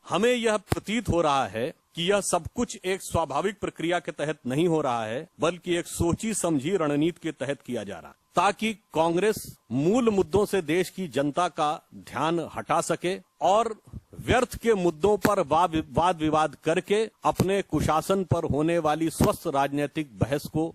हमें यह प्रतीत हो रहा है कि यह सब कुछ एक स्वाभाविक प्रक्रिया के तहत नहीं हो रहा है, बल्कि एक सोची समझी रणनीति के तहत किया जा रहा है, ताकि कांग्रेस मूल मुद्दों से देश की जनता का ध्यान हटा सके और व्यर्थ के मुद्दों पर वाद विवाद करके अपने कुशासन पर होने वाली स्वस्थ राजनीतिक बहस को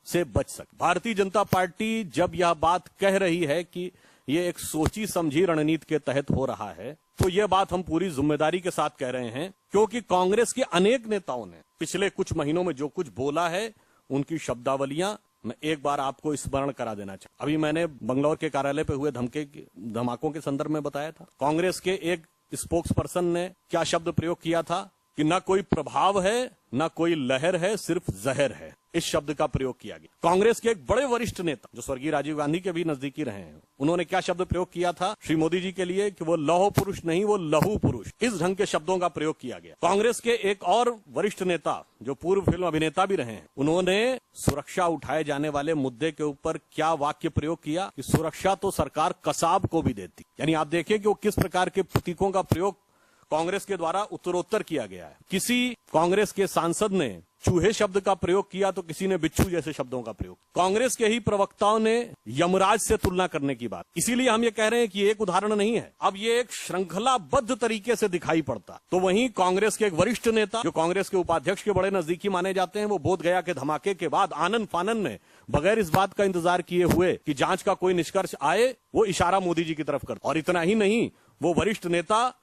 से बच सके। भारतीय जनता पार्टी जब यह बात कह रही है कि ये एक सोची समझी रणनीति के तहत हो रहा है, तो यह बात हम पूरी जिम्मेदारी के साथ कह रहे हैं, क्योंकि कांग्रेस के अनेक नेताओं ने पिछले कुछ महीनों में जो कुछ बोला है, उनकी शब्दावलियां मैं एक बार आपको स्मरण करा देना चाहता। अभी मैंने बंगलौर के कार्यालय पे हुए धमाकों के संदर्भ में बताया था। कांग्रेस के एक स्पोक्स पर्सन ने क्या शब्द प्रयोग किया था कि न कोई प्रभाव है, न कोई लहर है, सिर्फ जहर है। इस शब्द का प्रयोग किया गया। कांग्रेस के एक बड़े वरिष्ठ नेता जो स्वर्गीय राजीव गांधी के भी नजदीकी रहे हैं, उन्होंने क्या शब्द प्रयोग किया था श्री मोदी जी के लिए कि वो लौह पुरुष नहीं, वो लहू पुरुष। इस ढंग के शब्दों का प्रयोग किया गया। कांग्रेस के एक और वरिष्ठ नेता जो पूर्व फिल्म अभिनेता भी रहे हैं, उन्होंने सुरक्षा उठाए जाने वाले मुद्दे के ऊपर क्या वाक्य प्रयोग किया कि सुरक्षा तो सरकार कसाब को भी देती। यानी आप देखिए कि वो किस प्रकार के प्रतीकों का प्रयोग कांग्रेस के द्वारा उत्तरोत्तर किया गया है। किसी कांग्रेस के सांसद ने चूहे शब्द का प्रयोग किया तो किसी ने बिच्छू जैसे शब्दों का प्रयोग। कांग्रेस के ही प्रवक्ताओं ने यमराज से तुलना करने की बात। इसीलिए हम ये कह रहे हैं कि एक उदाहरण नहीं है, अब ये एक श्रृंखलाबद्ध तरीके से दिखाई पड़ता। तो वहीं कांग्रेस के एक वरिष्ठ नेता जो कांग्रेस के उपाध्यक्ष के बड़े नजदीकी माने जाते हैं, वो बोध गया के धमाके के बाद आनन फानन में बगैर इस बात का इंतजार किए हुए कि जांच का कोई निष्कर्ष आए, वो इशारा मोदी जी की तरफ करते। और इतना ही नहीं, वो वरिष्ठ नेता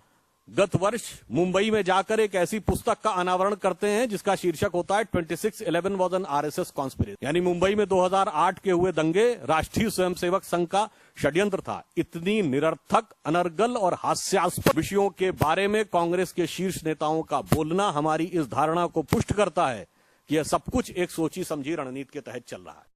गत वर्ष मुंबई में जाकर एक ऐसी पुस्तक का अनावरण करते हैं जिसका शीर्षक होता है 26/11 वाज एन आरएसएस कॉन्स्पिरेसी। यानी मुंबई में 2008 के हुए दंगे राष्ट्रीय स्वयंसेवक संघ का षड्यंत्र था। इतनी निरर्थक, अनर्गल और हास्यास्पद विषयों के बारे में कांग्रेस के शीर्ष नेताओं का बोलना हमारी इस धारणा को पुष्ट करता है कि यह सब कुछ एक सोची समझी रणनीति के तहत चल रहा है।